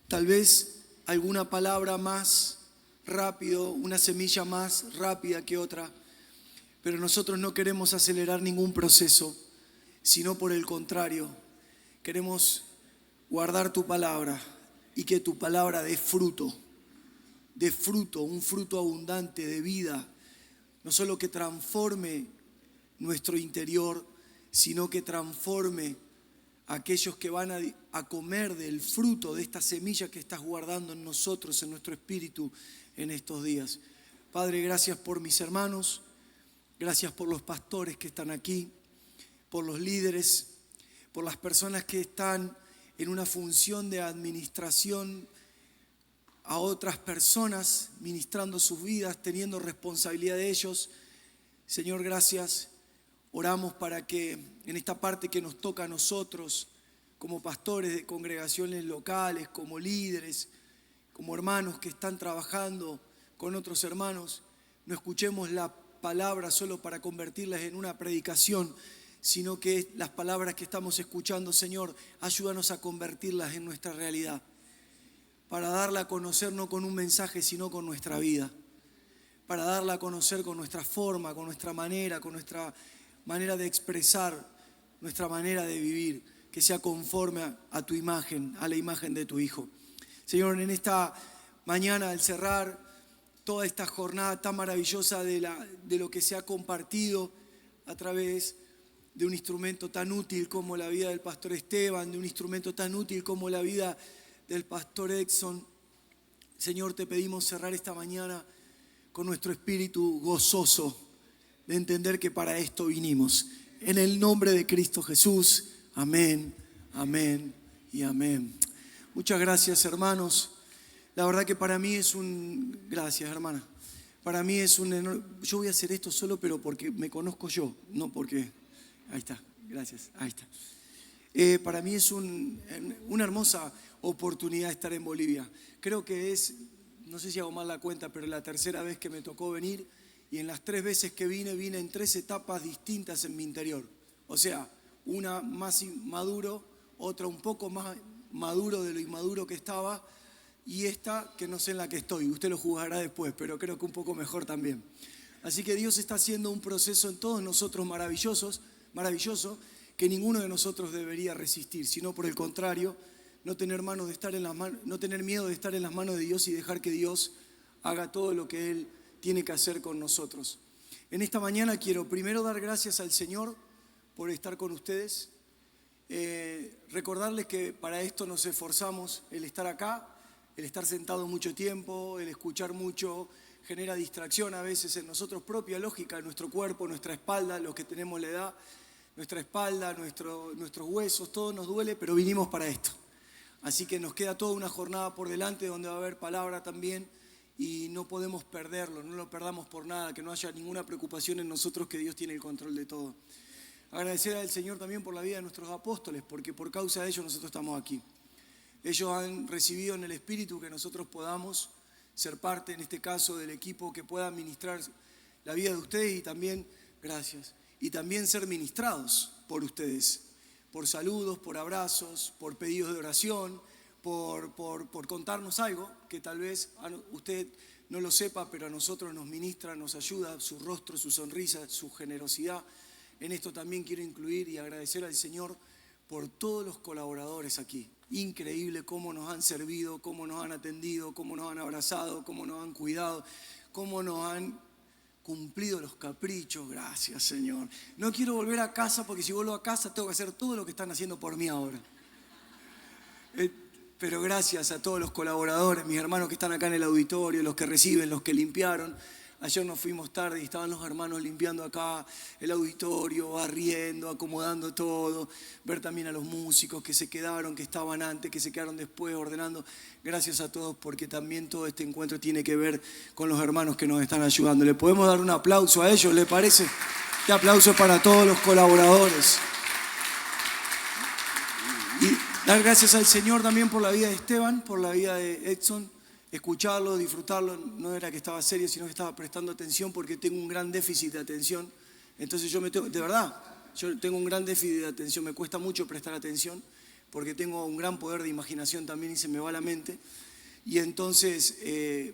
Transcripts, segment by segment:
Tal vez alguna palabra más rápido, una semilla más rápida que otra, pero nosotros no queremos acelerar ningún proceso, sino por el contrario, queremos guardar tu palabra y que tu palabra dé fruto, un fruto abundante de vida, no solo que transforme nuestro interior, sino que transforme a aquellos que van a comer del fruto de esta semilla que estás guardando en nosotros, en nuestro espíritu, en estos días. Padre, gracias por mis hermanos, gracias por los pastores que están aquí, por los líderes, por las personas que están en una función de administración a otras personas, ministrando sus vidas, teniendo responsabilidad de ellos. Señor, gracias. Oramos para que en esta parte que nos toca a nosotros, como pastores de congregaciones locales, como líderes, como hermanos que están trabajando con otros hermanos, no escuchemos la palabra solo para convertirlas en una predicación, sino que las palabras que estamos escuchando, Señor, ayúdanos a convertirlas en nuestra realidad, para darla a conocer no con un mensaje, sino con nuestra vida, para darla a conocer con nuestra forma, con nuestra manera de expresar, nuestra manera de vivir, que sea conforme a tu imagen, a la imagen de tu Hijo. Señor, en esta mañana, al cerrar toda esta jornada tan maravillosa de lo que se ha compartido a través de un instrumento tan útil como la vida del pastor Esteban, de un instrumento tan útil como la vida del pastor Edson, Señor, te pedimos cerrar esta mañana con nuestro espíritu gozoso de entender que para esto vinimos. En el nombre de Cristo Jesús, amén, amén y amén. Muchas gracias, hermanos. La verdad que para mí Gracias, hermana. Para mí es yo voy a hacer esto solo, pero porque me conozco yo, no porque... Ahí está, gracias, ahí está. Para mí es una hermosa oportunidad estar en Bolivia. Creo que no sé si hago mal la cuenta, pero la tercera vez que me tocó venir, y en las 3 veces que vine en 3 etapas distintas en mi interior. O sea, una más inmaduro, otra un poco más maduro de lo inmaduro que estaba, y esta que no sé en la que estoy. Usted lo juzgará después, pero creo que un poco mejor también. Así que Dios está haciendo un proceso en todos nosotros maravilloso, que ninguno de nosotros debería resistir, sino por el contrario, no tener miedo de estar en las manos de Dios y dejar que Dios haga todo lo que Él tiene que hacer con nosotros. En esta mañana quiero primero dar gracias al Señor por estar con ustedes, recordarles que para esto nos esforzamos, el estar acá, el estar sentado mucho tiempo, el escuchar mucho, genera distracción a veces en nosotros, propia lógica, en nuestro cuerpo, nuestra espalda, los que tenemos la edad, nuestra espalda, nuestros huesos, todo nos duele, pero vinimos para esto. Así que nos queda toda una jornada por delante donde va a haber palabra también y no podemos perderlo, no lo perdamos por nada, que no haya ninguna preocupación en nosotros, que Dios tiene el control de todo. Agradecer al Señor también por la vida de nuestros apóstoles, porque por causa de ellos nosotros estamos aquí. Ellos han recibido en el Espíritu que nosotros podamos ser parte, en este caso, del equipo que pueda ministrar la vida de ustedes y también, gracias, y también ser ministrados por ustedes, por saludos, por abrazos, por pedidos de oración, por contarnos algo que tal vez usted no lo sepa, pero a nosotros nos ministra, nos ayuda, su rostro, su sonrisa, su generosidad. En esto también quiero incluir y agradecer al Señor por todos los colaboradores aquí. Increíble cómo nos han servido, cómo nos han atendido, cómo nos han abrazado, cómo nos han cuidado, cómo nos han cumplido los caprichos. Gracias, Señor. No quiero volver a casa porque si vuelvo a casa tengo que hacer todo lo que están haciendo por mí ahora. Pero gracias a todos los colaboradores, mis hermanos que están acá en el auditorio, los que reciben, los que limpiaron. Ayer nos fuimos tarde y estaban los hermanos limpiando acá el auditorio, barriendo, acomodando todo. Ver también a los músicos que se quedaron, que estaban antes, que se quedaron después, ordenando. Gracias a todos porque también todo este encuentro tiene que ver con los hermanos que nos están ayudando. ¿Le podemos dar un aplauso a ellos, le parece? Este aplauso para todos los colaboradores. Y dar gracias al Señor también por la vida de Esteban, por la vida de Edson. Escucharlo, disfrutarlo, no era que estaba serio, sino que estaba prestando atención porque tengo un gran déficit de atención. Entonces de verdad, yo tengo un gran déficit de atención, me cuesta mucho prestar atención, porque tengo un gran poder de imaginación también y se me va la mente. Y entonces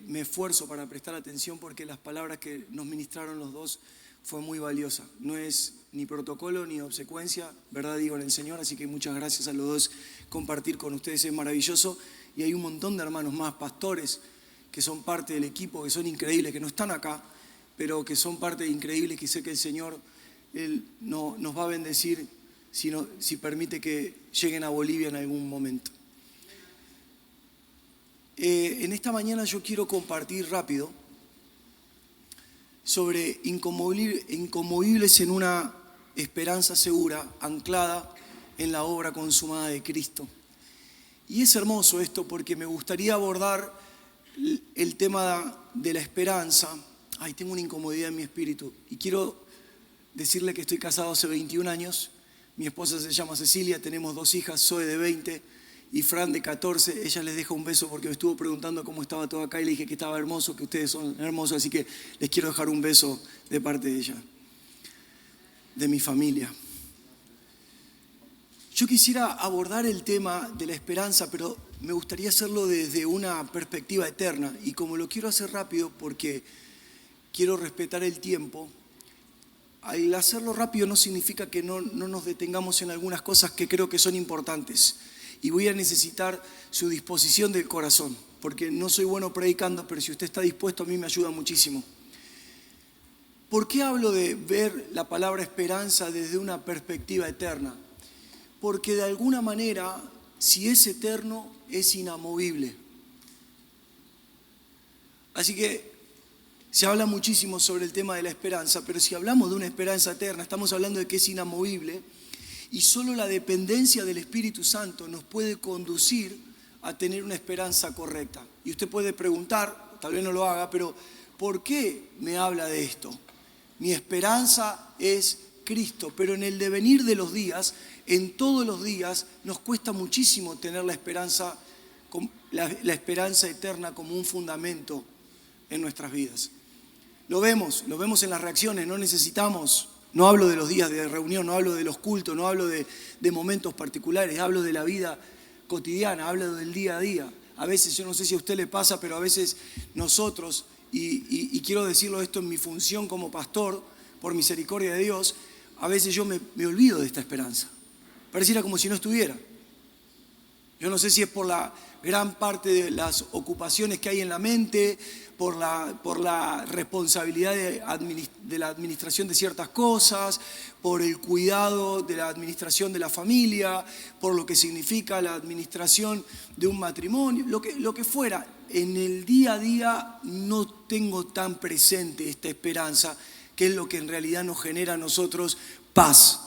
me esfuerzo para prestar atención porque las palabras que nos ministraron los dos fue muy valiosa. No es ni protocolo ni obsecuencia, verdad digo en el Señor, así que muchas gracias a los dos. Compartir con ustedes es maravilloso. Y hay un montón de hermanos más, pastores, que son parte del equipo, que son increíbles, que no están acá, pero que son parte increíble, que sé que el Señor Él no, nos va a bendecir si permite que lleguen a Bolivia en algún momento. En esta mañana yo quiero compartir rápido sobre inconmovibles en una esperanza segura, anclada en la obra consumada de Cristo. Y es hermoso esto porque me gustaría abordar el tema de la esperanza. Ay, tengo una incomodidad en mi espíritu y quiero decirle que estoy casado hace 21 años. Mi esposa se llama Cecilia, tenemos 2 hijas, Zoe de 20 y Fran de 14. Ella les deja un beso porque me estuvo preguntando cómo estaba todo acá y le dije que estaba hermoso, que ustedes son hermosos, así que les quiero dejar un beso de parte de ella, de mi familia. Yo quisiera abordar el tema de la esperanza, pero me gustaría hacerlo desde una perspectiva eterna. Y como lo quiero hacer rápido porque quiero respetar el tiempo, al hacerlo rápido no significa que no nos detengamos en algunas cosas que creo que son importantes. Y voy a necesitar su disposición del corazón, porque no soy bueno predicando, pero si usted está dispuesto a mí me ayuda muchísimo. ¿Por qué hablo de ver la palabra esperanza desde una perspectiva eterna? Porque de alguna manera, si es eterno, es inamovible. Así que se habla muchísimo sobre el tema de la esperanza, pero si hablamos de una esperanza eterna, estamos hablando de que es inamovible y solo la dependencia del Espíritu Santo nos puede conducir a tener una esperanza correcta. Y usted puede preguntar, tal vez no lo haga, pero ¿por qué me habla de esto? Mi esperanza es Cristo, pero en el devenir de los días, en todos los días, nos cuesta muchísimo tener la esperanza eterna como un fundamento en nuestras vidas. Lo vemos en las reacciones, no hablo de los días de reunión, no hablo de los cultos, no hablo de momentos particulares, hablo de la vida cotidiana, hablo del día a día. A veces, yo no sé si a usted le pasa, pero a veces nosotros, y quiero decirlo esto en mi función como pastor, por misericordia de Dios, a veces yo me olvido de esta esperanza. Pareciera como si no estuviera. Yo no sé si es por la gran parte de las ocupaciones que hay en la mente, por la responsabilidad de la administración de ciertas cosas, por el cuidado de la administración de la familia, por lo que significa la administración de un matrimonio, lo que fuera. En el día a día no tengo tan presente esta esperanza, que es lo que en realidad nos genera a nosotros paz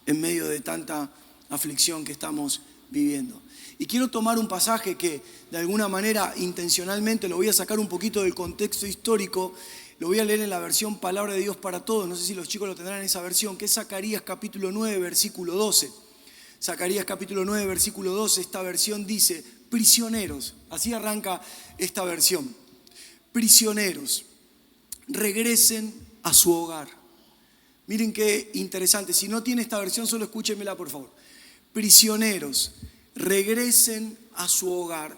en medio de tanta aflicción que estamos viviendo. Y quiero tomar un pasaje que de alguna manera intencionalmente lo voy a sacar un poquito del contexto histórico, lo voy a leer en la versión Palabra de Dios para Todos, no sé si los chicos lo tendrán en esa versión, que es Zacarías capítulo 9, versículo 12. Zacarías capítulo 9, versículo 12, esta versión dice, prisioneros, así arranca esta versión, prisioneros, regresen a su hogar. Miren qué interesante, si no tiene esta versión solo escúchenmela por favor. Prisioneros, regresen a su hogar.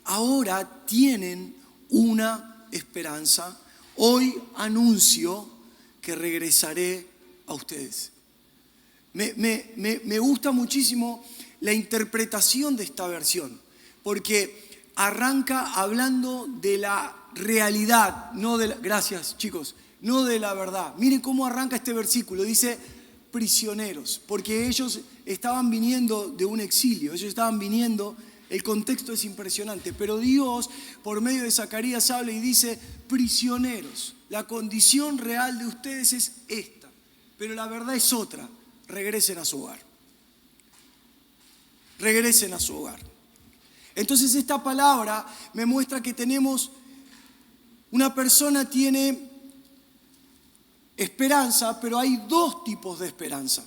Ahora tienen una esperanza. Hoy anuncio que regresaré a ustedes. Me gusta muchísimo la interpretación de esta versión, porque arranca hablando de la realidad, gracias chicos, no de la verdad. Miren cómo arranca este versículo, dice prisioneros, porque ellos estaban viniendo de un exilio, el contexto es impresionante, pero Dios por medio de Zacarías habla y dice prisioneros, la condición real de ustedes es esta, pero la verdad es otra, regresen a su hogar. Regresen a su hogar. Entonces esta palabra me muestra que una persona tiene esperanza, pero hay 2 tipos de esperanza.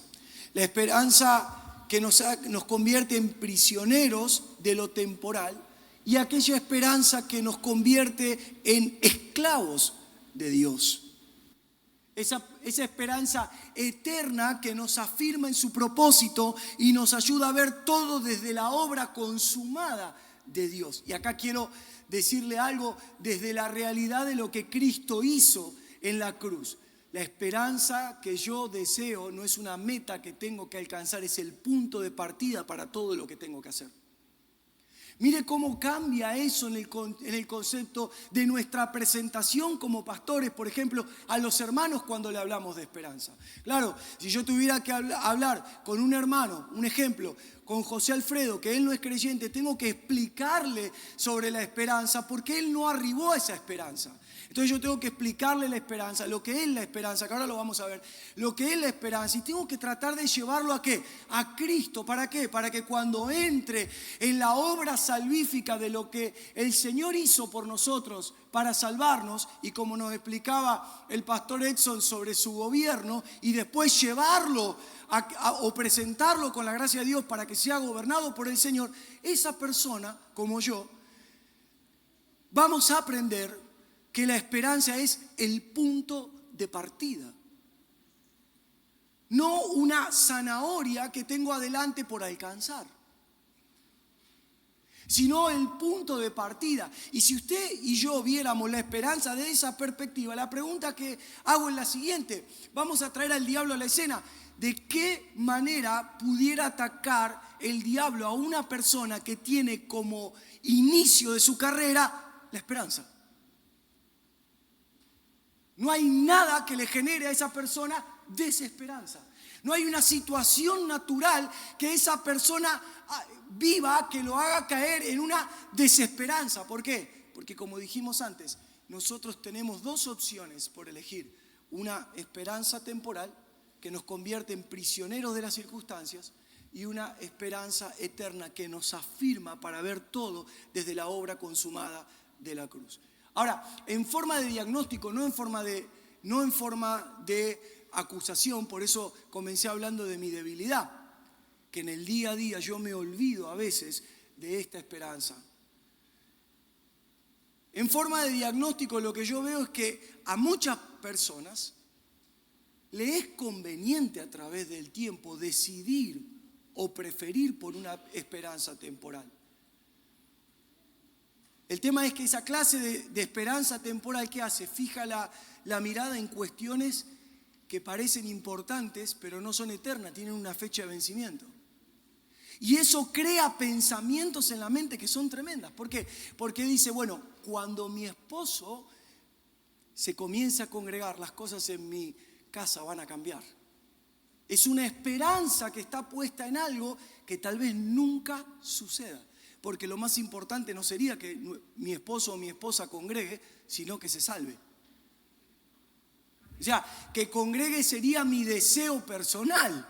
La esperanza que nos convierte en prisioneros de lo temporal y aquella esperanza que nos convierte en esclavos de Dios. Esa esperanza eterna que nos afirma en su propósito y nos ayuda a ver todo desde la obra consumada de Dios. Y acá quiero decirle algo desde la realidad de lo que Cristo hizo en la cruz. La esperanza que yo deseo no es una meta que tengo que alcanzar, es el punto de partida para todo lo que tengo que hacer. Mire cómo cambia eso en el concepto de nuestra presentación como pastores, por ejemplo, a los hermanos cuando le hablamos de esperanza. Claro, si yo tuviera que hablar con un hermano, un ejemplo, con José Alfredo, que él no es creyente, tengo que explicarle sobre la esperanza porque él no arribó a esa esperanza. Entonces yo tengo que explicarle la esperanza, lo que es la esperanza, que ahora lo vamos a ver, lo que es la esperanza, y tengo que tratar de llevarlo ¿a qué? A Cristo. ¿Para qué? Para que cuando entre en la obra salvífica de lo que el Señor hizo por nosotros para salvarnos, y como nos explicaba el pastor Edson sobre su gobierno, y después llevarlo o presentarlo con la gracia de Dios para que sea gobernado por el Señor, esa persona, como yo, vamos a aprender que la esperanza es el punto de partida. No una zanahoria que tengo adelante por alcanzar, sino el punto de partida. Y si usted y yo viéramos la esperanza de esa perspectiva, la pregunta que hago es la siguiente. Vamos a traer al diablo a la escena. ¿De qué manera pudiera atacar el diablo a una persona que tiene como inicio de su carrera la esperanza? No hay nada que le genere a esa persona desesperanza. No hay una situación natural que esa persona viva que lo haga caer en una desesperanza. ¿Por qué? Porque como dijimos antes, nosotros tenemos dos opciones por elegir. Una esperanza temporal que nos convierte en prisioneros de las circunstancias y una esperanza eterna que nos afirma para ver todo desde la obra consumada de la cruz. Ahora, en forma de diagnóstico, no en forma de acusación, por eso comencé hablando de mi debilidad, que en el día a día yo me olvido a veces de esta esperanza. En forma de diagnóstico lo que yo veo es que a muchas personas le es conveniente a través del tiempo decidir o preferir por una esperanza temporal. El tema es que esa clase de esperanza temporal, ¿qué hace? Fija la mirada en cuestiones que parecen importantes, pero no son eternas, tienen una fecha de vencimiento. Y eso crea pensamientos en la mente que son tremendas. ¿Por qué? Porque dice, bueno, cuando mi esposo se comience a congregar, las cosas en mi casa van a cambiar. Es una esperanza que está puesta en algo que tal vez nunca suceda. Porque lo más importante no sería que mi esposo o mi esposa congregue, sino que se salve. O sea, que congregue sería mi deseo personal.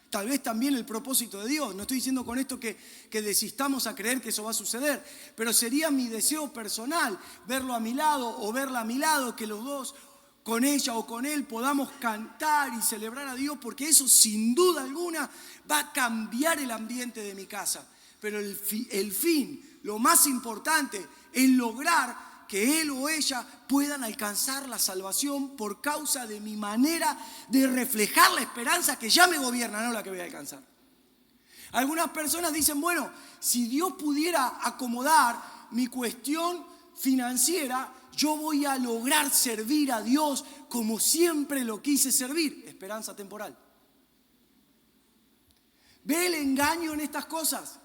Tal vez también el propósito de Dios. No estoy diciendo con esto que desistamos a creer que eso va a suceder, pero sería mi deseo personal, verlo a mi lado o verla a mi lado, que los dos, con ella o con él, podamos cantar y celebrar a Dios, porque eso sin duda alguna va a cambiar el ambiente de mi casa. Pero el fin, lo más importante, es lograr que él o ella puedan alcanzar la salvación por causa de mi manera de reflejar la esperanza que ya me gobierna, no la que voy a alcanzar. Algunas personas dicen, bueno, si Dios pudiera acomodar mi cuestión financiera, yo voy a lograr servir a Dios como siempre lo quise servir. Esperanza temporal. ¿Ve el engaño en estas cosas?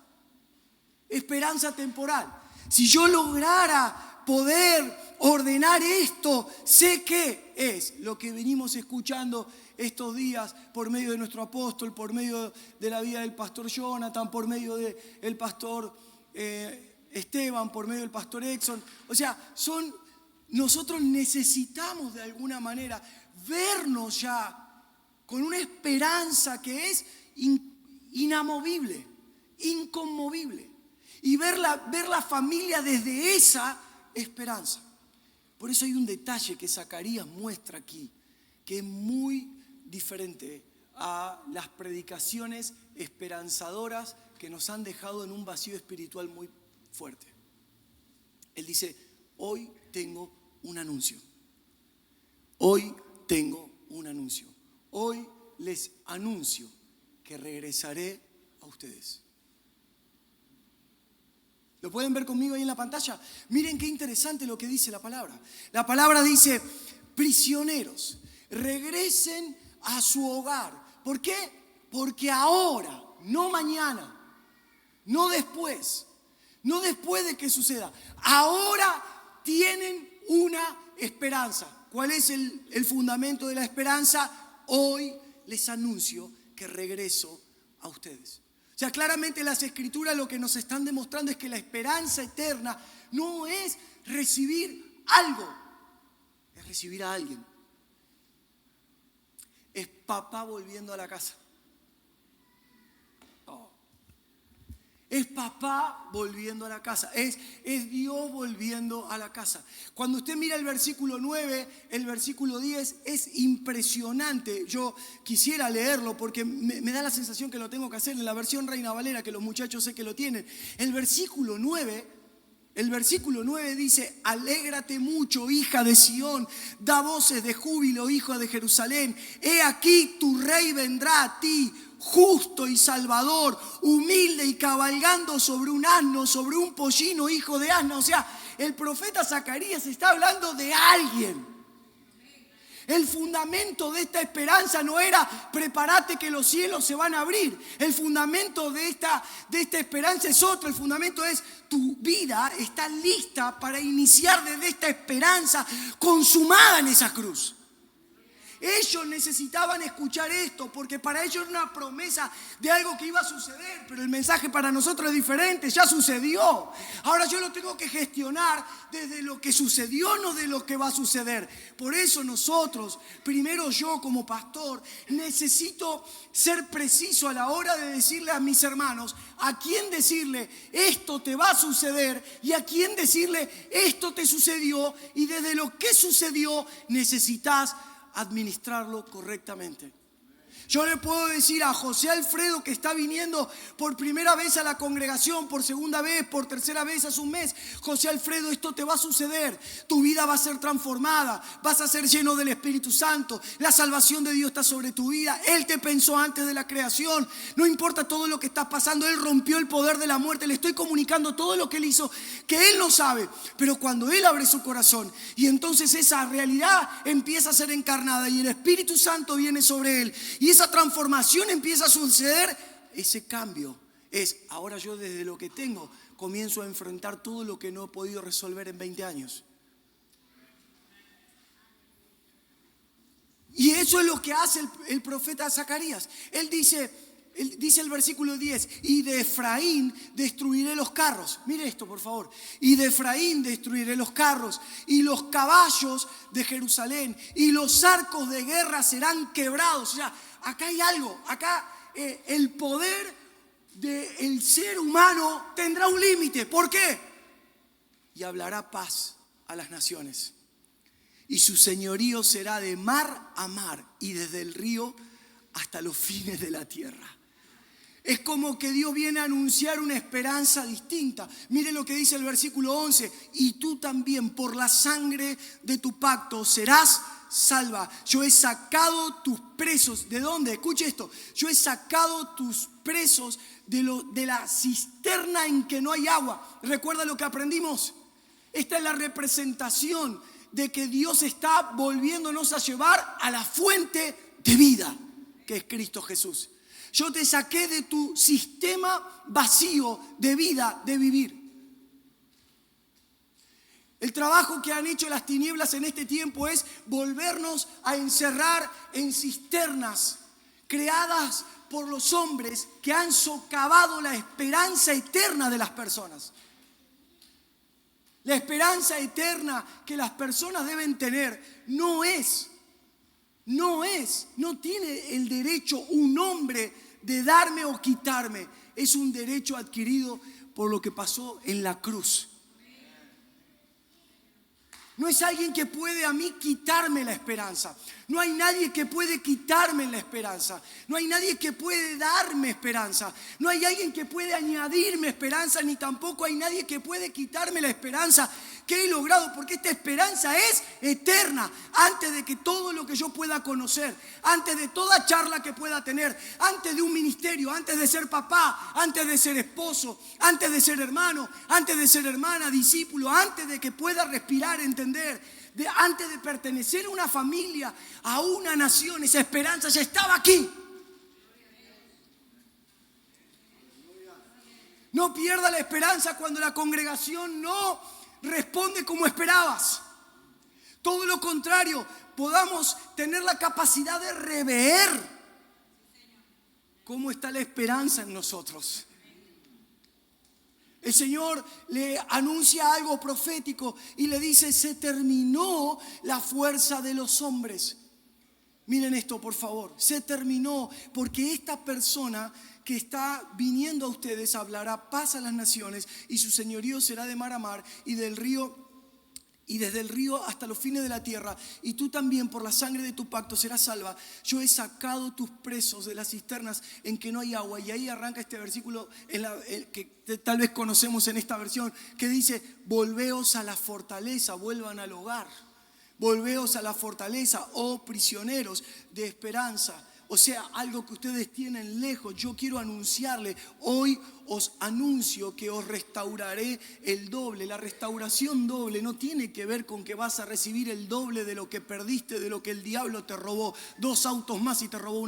Esperanza temporal. Si yo lograra poder ordenar esto, sé que es lo que venimos escuchando estos días por medio de nuestro apóstol, por medio de la vida del pastor Jonathan, por medio del pastor Esteban, por medio del pastor Edson. O sea, nosotros necesitamos de alguna manera vernos ya con una esperanza que es inamovible, inconmovible. Y ver la familia desde esa esperanza. Por eso hay un detalle que Zacarías muestra aquí, que es muy diferente a las predicaciones esperanzadoras que nos han dejado en un vacío espiritual muy fuerte. Él dice, hoy tengo un anuncio. Hoy tengo un anuncio. Hoy les anuncio que regresaré a ustedes. ¿Lo pueden ver conmigo ahí en la pantalla? Miren qué interesante lo que dice la palabra. La palabra dice, prisioneros, regresen a su hogar. ¿Por qué? Porque ahora, no mañana, no después de que suceda. Ahora tienen una esperanza. ¿Cuál es el fundamento de la esperanza? Hoy les anuncio que regreso a ustedes. O sea, claramente las Escrituras lo que nos están demostrando es que la esperanza eterna no es recibir algo, es recibir a alguien. Es papá volviendo a la casa. Es papá volviendo a la casa, es Dios volviendo a la casa. Cuando usted mira el versículo 9, el versículo 10, es impresionante. Yo quisiera leerlo porque me da la sensación que lo tengo que hacer en la versión Reina Valera, que los muchachos sé que lo tienen. El versículo 9 dice, alégrate mucho, hija de Sión, da voces de júbilo, hijo de Jerusalén. He aquí tu rey vendrá a ti, justo y salvador, humilde y cabalgando sobre un asno, sobre un pollino, hijo de asna. O sea, el profeta Zacarías está hablando de alguien. El fundamento de esta esperanza no era prepárate que los cielos se van a abrir. El fundamento de esta esperanza es otro. El fundamento es tu vida está lista para iniciar desde esta esperanza consumada en esa cruz. Ellos necesitaban escuchar esto porque para ellos era una promesa de algo que iba a suceder, pero el mensaje para nosotros es diferente, ya sucedió. Ahora yo lo tengo que gestionar desde lo que sucedió, no de lo que va a suceder. Por eso nosotros, primero yo como pastor, necesito ser preciso a la hora de decirle a mis hermanos a quién decirle esto te va a suceder y a quién decirle esto te sucedió y desde lo que sucedió necesitas administrarlo correctamente. Yo le puedo decir a José Alfredo que está viniendo por primera vez a la congregación, por segunda vez, por tercera vez hace un mes: José Alfredo, esto te va a suceder, tu vida va a ser transformada, vas a ser lleno del Espíritu Santo, la salvación de Dios está sobre tu vida, Él te pensó antes de la creación, no importa todo lo que está pasando, Él rompió el poder de la muerte, le estoy comunicando todo lo que Él hizo, que Él no sabe, pero cuando Él abre su corazón y entonces esa realidad empieza a ser encarnada y el Espíritu Santo viene sobre Él y esa transformación empieza a suceder, ese cambio es, ahora yo desde lo que tengo comienzo a enfrentar todo lo que no he podido resolver en 20 años. Y eso es lo que hace el profeta Zacarías. Él dice el versículo 10, y de Efraín destruiré los carros. Mire esto, por favor. Y de Efraín destruiré los carros y los caballos de Jerusalén y los arcos de guerra serán quebrados. O sea, acá hay algo. Acá el poder del ser humano tendrá un límite. ¿Por qué? Y hablará paz a las naciones. Y su señorío será de mar a mar y desde el río hasta los fines de la tierra. Es como que Dios viene a anunciar una esperanza distinta. Mire lo que dice el versículo 11. Y tú también por la sangre de tu pacto serás salva. Yo he sacado tus presos. ¿De dónde? Escuche esto. Yo he sacado tus presos de la cisterna en que no hay agua. ¿Recuerda lo que aprendimos? Esta es la representación de que Dios está volviéndonos a llevar a la fuente de vida, que es Cristo Jesús. Yo te saqué de tu sistema vacío de vida, de vivir. El trabajo que han hecho las tinieblas en este tiempo es volvernos a encerrar en cisternas creadas por los hombres que han socavado la esperanza eterna de las personas. La esperanza eterna que las personas deben tener no tiene el derecho un hombre de darme o quitarme. Es un derecho adquirido por lo que pasó en la cruz. No es alguien que puede a mí quitarme la esperanza. No hay nadie que puede quitarme la esperanza. No hay nadie que puede darme esperanza. No hay alguien que puede añadirme esperanza, ni tampoco hay nadie que puede quitarme la esperanza ¿Qué he logrado? Porque esta esperanza es eterna. Antes de que todo lo que yo pueda conocer, antes de toda charla que pueda tener, antes de un ministerio, antes de ser papá, antes de ser esposo, antes de ser hermano, antes de ser hermana, discípulo, antes de que pueda respirar, entender, antes de pertenecer a una familia, a una nación, esa esperanza ya estaba aquí. No pierda la esperanza cuando la congregación no responde como esperabas. Todo lo contrario, podamos tener la capacidad de rever cómo está la esperanza en nosotros. El Señor le anuncia algo profético y le dice: se terminó la fuerza de los hombres. Miren esto, por favor. Se terminó, porque esta persona que está viniendo a ustedes hablará paz a las naciones, y su señorío será de mar a mar y del río, y desde el río hasta los fines de la tierra. Y tú también, por la sangre de tu pacto, serás salva. Yo he sacado tus presos de las cisternas en que no hay agua. Y ahí arranca este versículo que tal vez conocemos en esta versión, que dice: volveos a la fortaleza, vuelvan al hogar. Volveos a la fortaleza, oh prisioneros de esperanza. O sea, algo que ustedes tienen lejos. Yo quiero anunciarle, hoy os anuncio que os restauraré el doble. La restauración doble no tiene que ver con que vas a recibir el doble de lo que perdiste, de lo que el diablo te robó. 2 autos más y te robó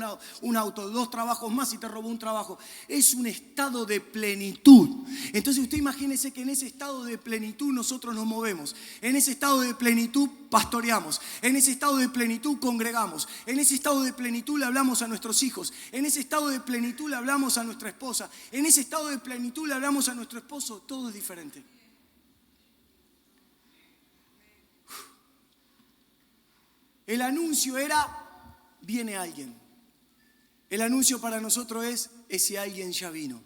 un auto, 2 trabajos más y te robó un trabajo. Es un estado de plenitud. Entonces usted imagínese que en ese estado de plenitud nosotros nos movemos. En ese estado de plenitud pastoreamos. En ese estado de plenitud congregamos. En ese estado de plenitud le hablamos a nuestros hijos. En ese estado de plenitud le hablamos a nuestra esposa. En ese estado de plenitud le hablamos a nuestro esposo. Todo es diferente. El anuncio era: viene alguien. El anuncio para nosotros es: ese alguien ya vino.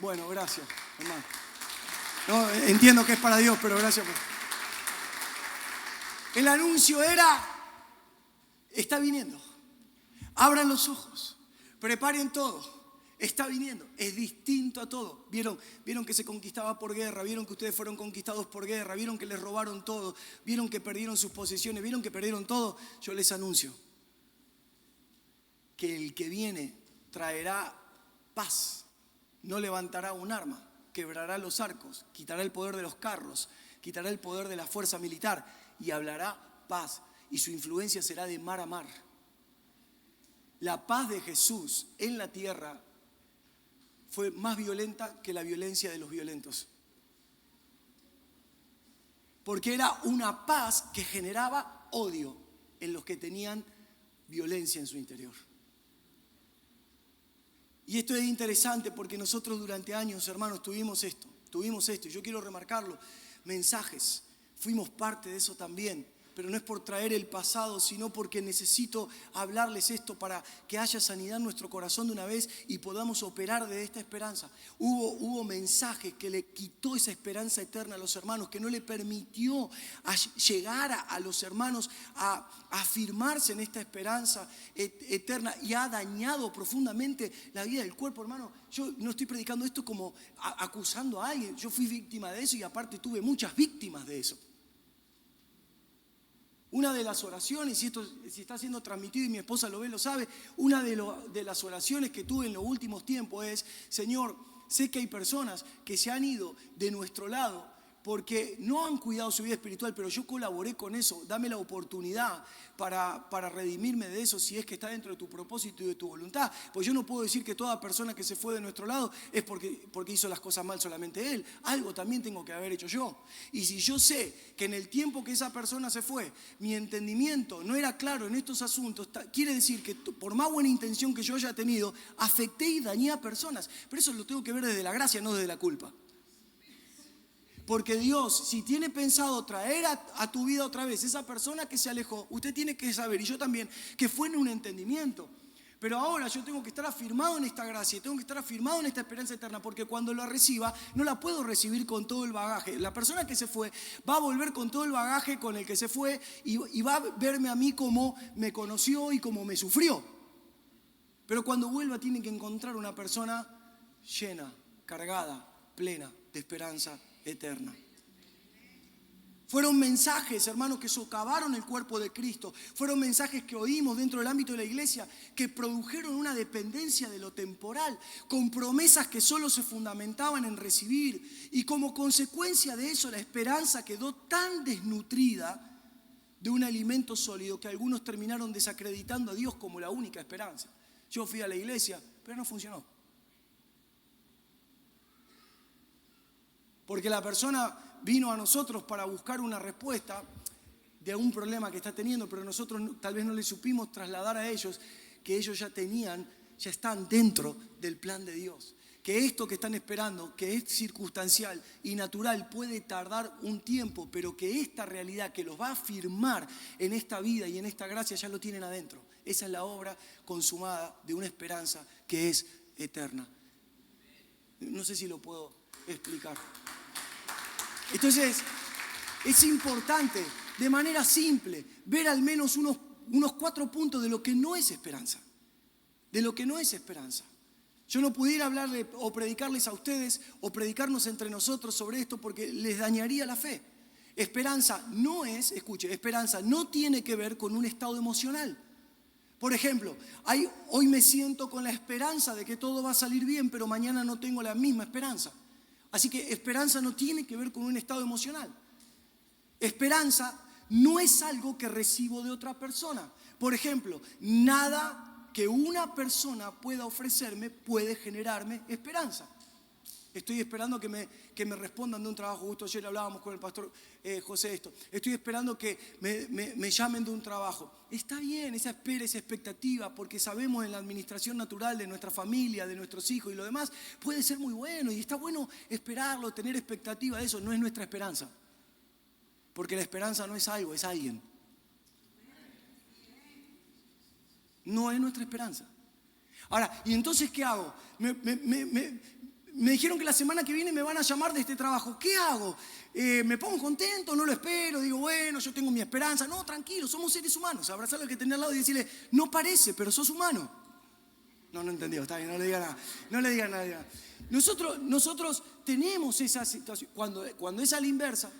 Bueno, gracias, hermano. No, entiendo que es para Dios, pero gracias por... El anuncio era: está viniendo. Abran los ojos, preparen todo. Está viniendo, es distinto a todo. ¿Vieron que se conquistaba por guerra? ¿Vieron que ustedes fueron conquistados por guerra? ¿Vieron que les robaron todo? ¿Vieron que perdieron sus posesiones? ¿Vieron que perdieron todo? Yo les anuncio que el que viene traerá paz, no levantará un arma, quebrará los arcos, quitará el poder de los carros, quitará el poder de la fuerza militar y hablará paz, y su influencia será de mar a mar. La paz de Jesús en la tierra fue más violenta que la violencia de los violentos. Porque era una paz que generaba odio en los que tenían violencia en su interior. Y esto es interesante porque nosotros durante años, hermanos, tuvimos esto, y yo quiero remarcarlo: mensajes, fuimos parte de eso también. Pero no es por traer el pasado, sino porque necesito hablarles esto para que haya sanidad en nuestro corazón de una vez y podamos operar de esta esperanza. Hubo mensajes que le quitó esa esperanza eterna a los hermanos, que no le permitió llegar a los hermanos a afirmarse en esta esperanza eterna, y ha dañado profundamente la vida del cuerpo, hermano. Yo no estoy predicando esto como acusando a alguien. Yo fui víctima de eso y aparte tuve muchas víctimas de eso. Una de las oraciones, y esto si está siendo transmitido y mi esposa lo ve, lo sabe, una de las oraciones que tuve en los últimos tiempos es: Señor, sé que hay personas que se han ido de nuestro lado porque no han cuidado su vida espiritual, pero yo colaboré con eso. Dame la oportunidad para redimirme de eso, si es que está dentro de tu propósito y de tu voluntad. Pues yo no puedo decir que toda persona que se fue de nuestro lado es porque hizo las cosas mal solamente él. Algo también tengo que haber hecho yo. Y si yo sé que en el tiempo que esa persona se fue, mi entendimiento no era claro en estos asuntos, quiere decir que por más buena intención que yo haya tenido, afecté y dañé a personas. Pero eso lo tengo que ver desde la gracia, no desde la culpa. Porque Dios, si tiene pensado traer a tu vida otra vez esa persona que se alejó, usted tiene que saber, y yo también, que fue en un entendimiento. Pero ahora yo tengo que estar afirmado en esta gracia, tengo que estar afirmado en esta esperanza eterna, porque cuando la reciba, no la puedo recibir con todo el bagaje. La persona que se fue va a volver con todo el bagaje con el que se fue y va a verme a mí como me conoció y como me sufrió. Pero cuando vuelva tiene que encontrar una persona llena, cargada, plena de esperanza eterna. Fueron mensajes, hermanos, que socavaron el cuerpo de Cristo. Fueron mensajes que oímos dentro del ámbito de la iglesia que produjeron una dependencia de lo temporal, con promesas que solo se fundamentaban en recibir. Y como consecuencia de eso, la esperanza quedó tan desnutrida de un alimento sólido que algunos terminaron desacreditando a Dios como la única esperanza. Yo fui a la iglesia, pero no funcionó. Porque la persona vino a nosotros para buscar una respuesta de un problema que está teniendo, pero nosotros tal vez no le supimos trasladar a ellos que ellos ya están dentro del plan de Dios. Que esto que están esperando, que es circunstancial y natural, puede tardar un tiempo, pero que esta realidad que los va a afirmar en esta vida y en esta gracia ya lo tienen adentro. Esa es la obra consumada de una esperanza que es eterna. No sé si lo puedo explicar. Entonces, es importante, de manera simple, ver al menos unos 4 puntos de lo que no es esperanza. De lo que no es esperanza. Yo no pudiera hablarle o predicarles a ustedes o predicarnos entre nosotros sobre esto porque les dañaría la fe. Esperanza esperanza no tiene que ver con un estado emocional. Por ejemplo, hoy me siento con la esperanza de que todo va a salir bien, pero mañana no tengo la misma esperanza. Así que esperanza no tiene que ver con un estado emocional. Esperanza no es algo que recibo de otra persona. Por ejemplo, nada que una persona pueda ofrecerme puede generarme esperanza. Estoy esperando que me respondan de un trabajo. Justo ayer hablábamos con el pastor José esto. Estoy esperando que me llamen de un trabajo. Está bien esa espera, esa expectativa, porque sabemos en la administración natural de nuestra familia, de nuestros hijos y lo demás, puede ser muy bueno y está bueno esperarlo, tener expectativa de eso. No es nuestra esperanza. Porque la esperanza no es algo, es alguien. No es nuestra esperanza. Ahora, ¿y entonces qué hago? Me dijeron que la semana que viene me van a llamar de este trabajo. ¿Qué hago? ¿Me pongo contento? ¿No lo espero? Digo, bueno, yo tengo mi esperanza. No, tranquilo, somos seres humanos. Abrazarlo al que tenía al lado y decirle, no parece, pero sos humano. No entendió, está bien, no le diga nada. No le diga nada. Nosotros tenemos esa situación. Cuando es a la inversa,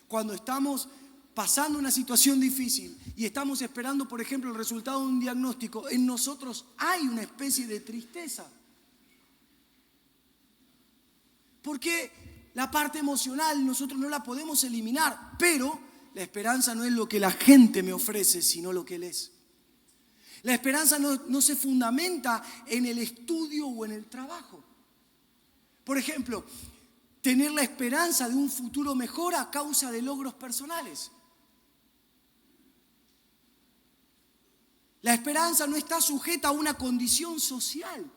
cuando estamos pasando una situación difícil y estamos esperando, por ejemplo, el resultado de un diagnóstico, en nosotros hay una especie de tristeza. Porque la parte emocional nosotros no la podemos eliminar, pero la esperanza no es lo que la gente me ofrece, sino lo que Él es. La esperanza no se fundamenta en el estudio o en el trabajo. Por ejemplo, tener la esperanza de un futuro mejor a causa de logros personales. La esperanza no está sujeta a una condición social.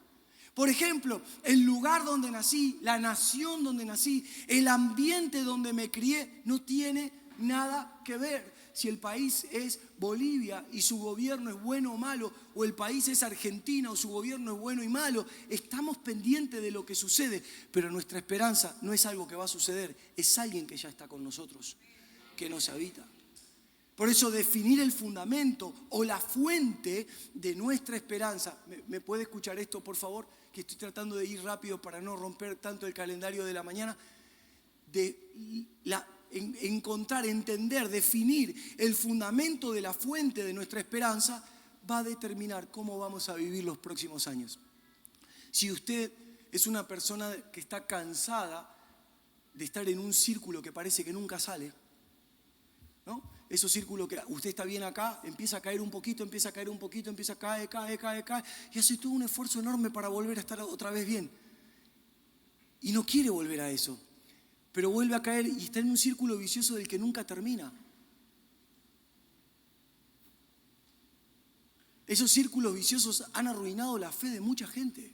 Por ejemplo, el lugar donde nací, la nación donde nací, el ambiente donde me crié, no tiene nada que ver. Si el país es Bolivia y su gobierno es bueno o malo, o el país es Argentina o su gobierno es bueno y malo, estamos pendientes de lo que sucede, pero nuestra esperanza no es algo que va a suceder, es alguien que ya está con nosotros, que nos habita. Por eso definir el fundamento o la fuente de nuestra esperanza. ¿Me puede escuchar esto, por favor? Que estoy tratando de ir rápido para no romper tanto el calendario de la mañana. Encontrar, entender, definir el fundamento de la fuente de nuestra esperanza va a determinar cómo vamos a vivir los próximos años. Si usted es una persona que está cansada de estar en un círculo que parece que nunca sale, ¿no? Esos círculos que usted está bien acá, empieza a caer un poquito, empieza a caer un poquito, empieza a caer, y hace todo un esfuerzo enorme para volver a estar otra vez bien. Y no quiere volver a eso, pero vuelve a caer y está en un círculo vicioso del que nunca termina. Esos círculos viciosos han arruinado la fe de mucha gente.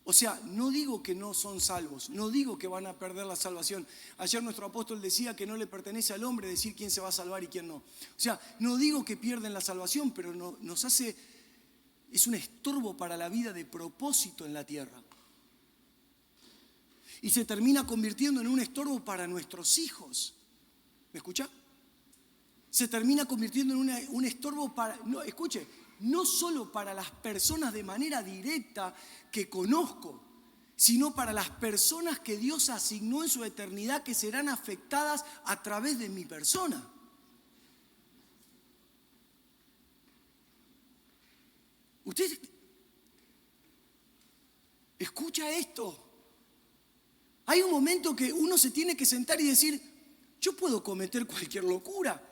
O sea, no digo que no son salvos, no digo que van a perder la salvación. Ayer nuestro apóstol decía que no le pertenece al hombre decir quién se va a salvar y quién no. O sea, no digo que pierden la salvación, pero es un estorbo para la vida de propósito en la tierra. Y se termina convirtiendo en un estorbo para nuestros hijos. ¿Me escucha? Se termina convirtiendo en un estorbo no solo para las personas de manera directa que conozco, sino para las personas que Dios asignó en su eternidad que serán afectadas a través de mi persona. Usted escucha esto. Hay un momento que uno se tiene que sentar y decir, yo puedo cometer cualquier locura,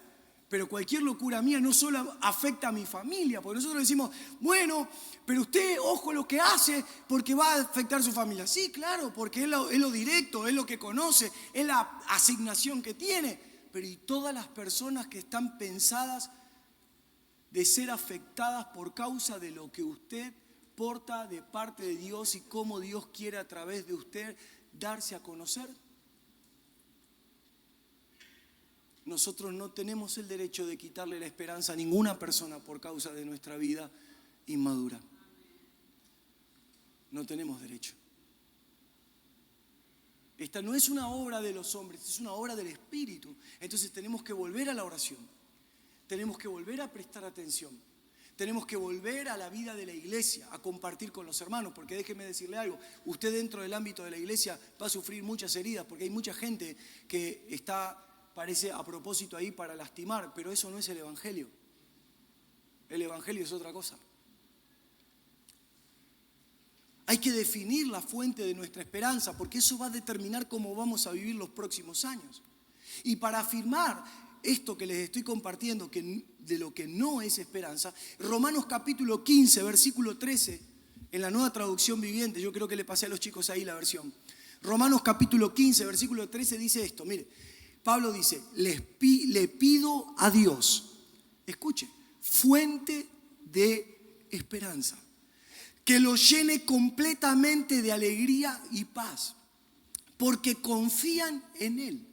pero cualquier locura mía no solo afecta a mi familia, porque nosotros decimos, bueno, pero usted, ojo lo que hace, porque va a afectar a su familia. Sí, claro, porque es lo directo, es lo que conoce, es la asignación que tiene. Pero ¿y todas las personas que están pensadas de ser afectadas por causa de lo que usted porta de parte de Dios y cómo Dios quiere a través de usted darse a conocer? Nosotros no tenemos el derecho de quitarle la esperanza a ninguna persona por causa de nuestra vida inmadura. No tenemos derecho. Esta no es una obra de los hombres, es una obra del Espíritu. Entonces tenemos que volver a la oración. Tenemos que volver a prestar atención. Tenemos que volver a la vida de la iglesia, a compartir con los hermanos, porque déjeme decirle algo, usted dentro del ámbito de la iglesia va a sufrir muchas heridas, porque hay mucha gente que parece a propósito ahí para lastimar, pero eso no es el Evangelio. El Evangelio es otra cosa. Hay que definir la fuente de nuestra esperanza, porque eso va a determinar cómo vamos a vivir los próximos años. Y para afirmar esto que les estoy compartiendo, que de lo que no es esperanza, Romanos capítulo 15, versículo 13, en la Nueva Traducción Viviente, yo creo que le pasé a los chicos ahí la versión. Romanos capítulo 15, versículo 13 dice esto, mire, Pablo dice, le pido a Dios, escuche, fuente de esperanza, que lo llene completamente de alegría y paz, porque confían en Él.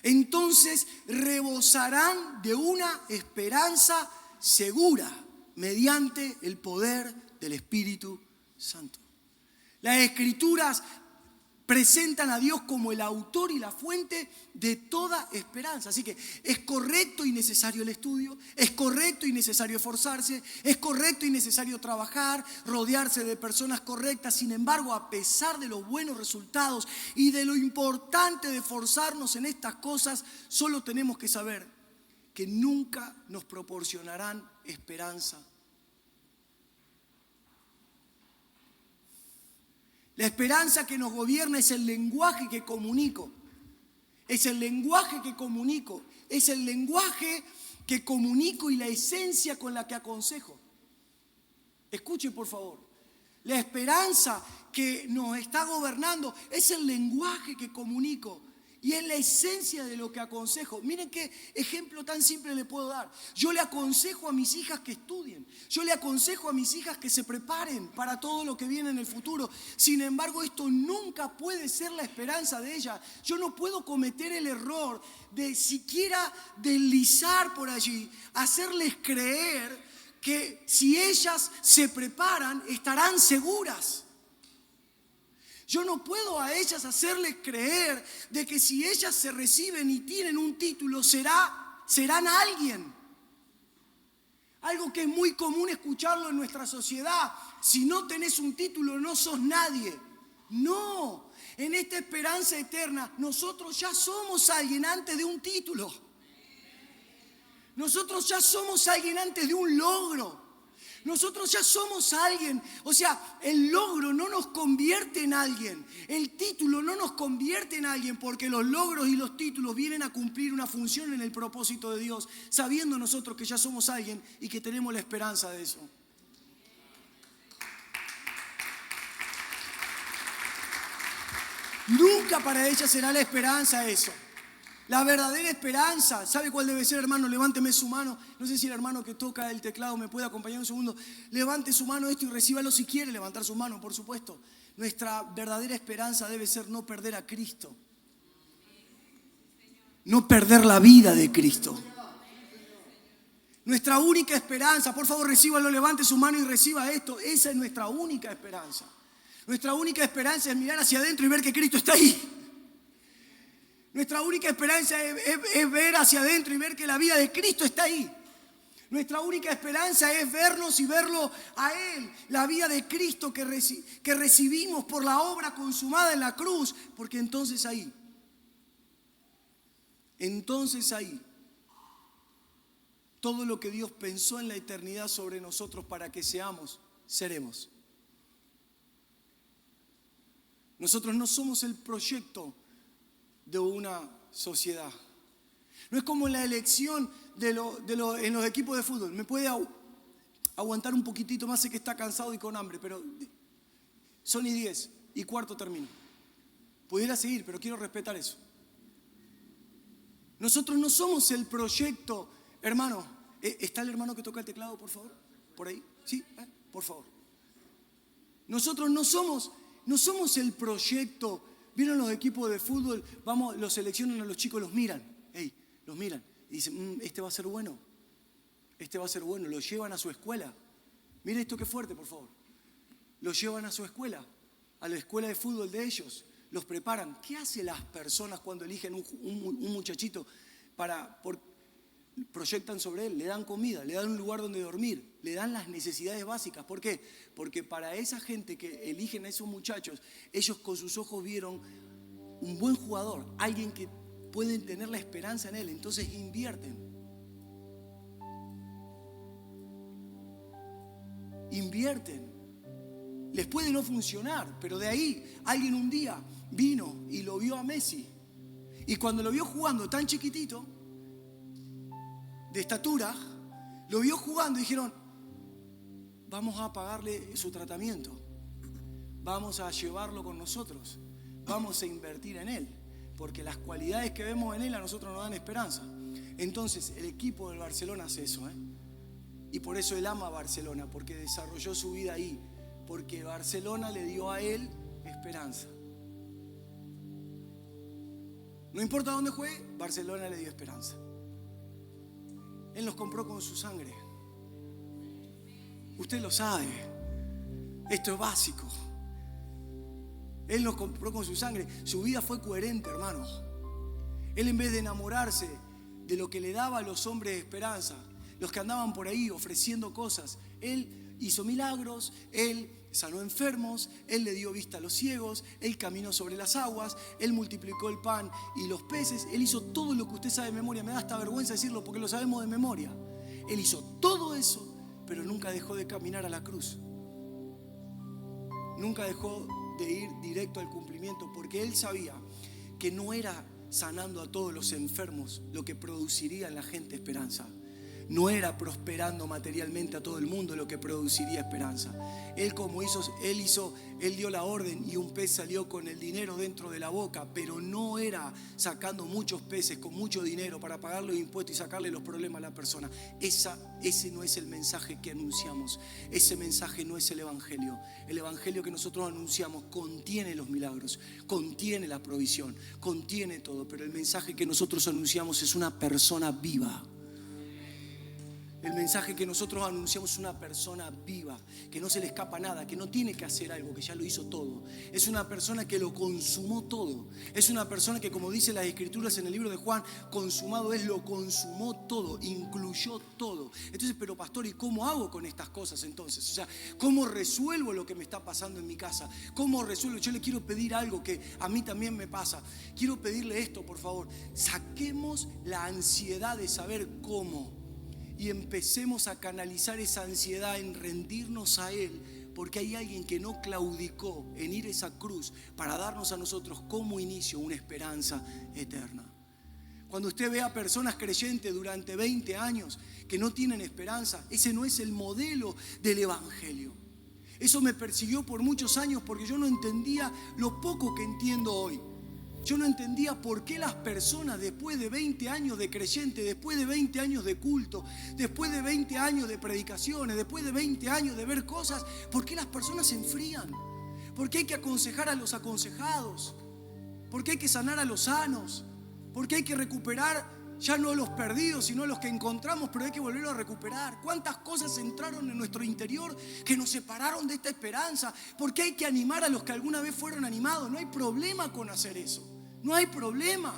Entonces rebosarán de una esperanza segura mediante el poder del Espíritu Santo. Las Escrituras presentan a Dios como el autor y la fuente de toda esperanza. Así que es correcto y necesario el estudio, es correcto y necesario esforzarse, es correcto y necesario trabajar, rodearse de personas correctas. Sin embargo, a pesar de los buenos resultados y de lo importante de esforzarnos en estas cosas, solo tenemos que saber que nunca nos proporcionarán esperanza. La esperanza que nos gobierna es el lenguaje que comunico. Es el lenguaje que comunico. Es el lenguaje que comunico y la esencia con la que aconsejo. Escuche, por favor. La esperanza que nos está gobernando es el lenguaje que comunico. Y es la esencia de lo que aconsejo. Miren qué ejemplo tan simple le puedo dar. Yo le aconsejo a mis hijas que estudien. Yo le aconsejo a mis hijas que se preparen para todo lo que viene en el futuro. Sin embargo, esto nunca puede ser la esperanza de ellas. Yo no puedo cometer el error de siquiera deslizar por allí, hacerles creer que si ellas se preparan, estarán seguras. Yo no puedo a ellas hacerles creer de que si ellas se reciben y tienen un título, serán alguien. Algo que es muy común escucharlo en nuestra sociedad. Si no tenés un título, no sos nadie. No, en esta esperanza eterna, nosotros ya somos alguien antes de un título. Nosotros ya somos alguien antes de un logro. Nosotros ya somos alguien, o sea, el logro no nos convierte en alguien, el título no nos convierte en alguien, porque los logros y los títulos vienen a cumplir una función en el propósito de Dios, sabiendo nosotros que ya somos alguien y que tenemos la esperanza de eso. Nunca para ella será la esperanza eso. La verdadera esperanza, ¿sabe cuál debe ser, hermano? Levánteme su mano. No sé si el hermano que toca el teclado me puede acompañar un segundo. Levante su mano esto y recíbalo si quiere levantar su mano, por supuesto. Nuestra verdadera esperanza debe ser no perder a Cristo. No perder la vida de Cristo. Nuestra única esperanza, por favor recíbalo, levante su mano y reciba esto. Esa es nuestra única esperanza. Nuestra única esperanza es mirar hacia adentro y ver que Cristo está ahí. Nuestra única esperanza es ver hacia adentro y ver que la vida de Cristo está ahí. Nuestra única esperanza es vernos y verlo a Él. La vida de Cristo que recibimos por la obra consumada en la cruz. Porque entonces ahí, todo lo que Dios pensó en la eternidad sobre nosotros para que seamos, seremos. Nosotros no somos el proyecto de una sociedad. No es como en la elección en los equipos de fútbol. Me puede aguantar un poquitito más, sé que está cansado y con hambre, pero son y 10 y cuarto termino. Pudiera seguir, pero quiero respetar eso. Nosotros no somos el proyecto, hermano. ¿Está el hermano que toca el teclado, por favor? ¿Por ahí? ¿Sí? Por favor. Nosotros no somos el proyecto. ¿Vieron los equipos de fútbol? Vamos, los seleccionan a los chicos, los miran. Los miran y dicen, este va a ser bueno. Este va a ser bueno. Lo llevan a su escuela. Mire esto qué fuerte, por favor. Lo llevan a su escuela, a la escuela de fútbol de ellos. Los preparan. ¿Qué hacen las personas cuando eligen un muchachito proyectan sobre él? Le dan comida, le dan un lugar donde dormir, le dan las necesidades básicas. ¿Por qué? Porque para esa gente que eligen a esos muchachos, ellos con sus ojos vieron un buen jugador, alguien que pueden tener la esperanza en él, entonces invierten. Les puede no funcionar, pero de ahí alguien un día vino y lo vio a Messi. Y cuando lo vio jugando tan chiquitito, de estatura, lo vio jugando y dijeron, vamos a pagarle su tratamiento, vamos a llevarlo con nosotros, vamos a invertir en él. Porque las cualidades que vemos en él a nosotros nos dan esperanza. Entonces el equipo del Barcelona hace eso, y por eso él ama a Barcelona, porque desarrolló su vida ahí, porque Barcelona le dio a él esperanza. No importa dónde juegue, Barcelona le dio esperanza. Él nos compró con su sangre. Usted lo sabe, esto es básico. Él nos compró con su sangre. Su vida fue coherente, hermanos. Él, en vez de enamorarse de lo que le daba a los hombres esperanza, los que andaban por ahí ofreciendo cosas, Él hizo milagros, Él sanó enfermos, Él le dio vista a los ciegos, Él caminó sobre las aguas, Él multiplicó el pan y los peces. Él hizo todo lo que usted sabe de memoria. Me da hasta vergüenza decirlo porque lo sabemos de memoria. Él hizo todo eso, pero nunca dejó de caminar a la cruz. Nunca dejó de ir directo al cumplimiento, porque Él sabía que no era sanando a todos los enfermos lo que produciría en la gente esperanza. No era prosperando materialmente a todo el mundo lo que produciría esperanza. Él dio la orden y un pez salió con el dinero dentro de la boca, pero no era sacando muchos peces con mucho dinero para pagar los impuestos y sacarle los problemas a la persona. Ese no es el mensaje que anunciamos. Ese mensaje no es el evangelio. El evangelio que nosotros anunciamos contiene los milagros, contiene la provisión, contiene todo, pero el mensaje que nosotros anunciamos es una persona viva. El mensaje que nosotros anunciamos es una persona viva, que no se le escapa nada, que no tiene que hacer algo, que ya lo hizo todo. Es una persona que lo consumó todo. Es una persona que, como dice las Escrituras en el libro de Juan, consumado es, lo consumó todo, incluyó todo. Entonces, pero pastor, ¿y cómo hago con estas cosas entonces? O sea, ¿cómo resuelvo lo que me está pasando en mi casa? ¿Cómo resuelvo? Yo le quiero pedir algo que a mí también me pasa. Quiero pedirle esto, por favor. Saquemos la ansiedad de saber cómo. Y empecemos a canalizar esa ansiedad en rendirnos a Él, porque hay alguien que no claudicó en ir a esa cruz para darnos a nosotros como inicio una esperanza eterna. Cuando usted ve a personas creyentes durante 20 años que no tienen esperanza, ese no es el modelo del evangelio. Eso me persiguió por muchos años porque yo no entendía lo poco que entiendo hoy. Yo no entendía por qué las personas, después de 20 años de creyente, después de 20 años de culto, después de 20 años de predicaciones, después de 20 años de ver cosas, ¿por qué las personas se enfrían? ¿Por qué hay que aconsejar a los aconsejados? ¿Por qué hay que sanar a los sanos? ¿Por qué hay que recuperar ya no los perdidos, sino los que encontramos, pero hay que volverlo a recuperar? ¿Cuántas cosas entraron en nuestro interior que nos separaron de esta esperanza? ¿Por qué hay que animar a los que alguna vez fueron animados? No hay problema con hacer eso. No hay problema.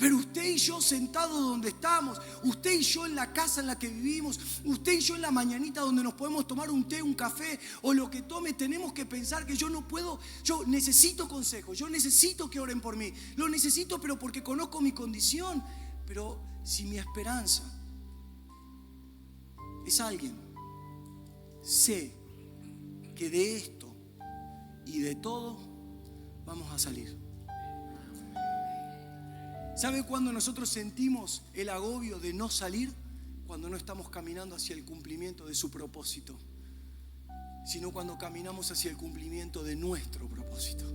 Pero usted y yo sentados donde estamos, usted y yo en la casa en la que vivimos, usted y yo en la mañanita donde nos podemos tomar un té, un café o lo que tome, tenemos que pensar que yo no puedo, yo necesito consejos, yo necesito que oren por mí, lo necesito pero porque conozco mi condición. Pero si mi esperanza es alguien, sé que de esto y de todo vamos a salir. ¿Sabe cuándo nosotros sentimos el agobio de no salir? Cuando no estamos caminando hacia el cumplimiento de su propósito, sino cuando caminamos hacia el cumplimiento de nuestro propósito.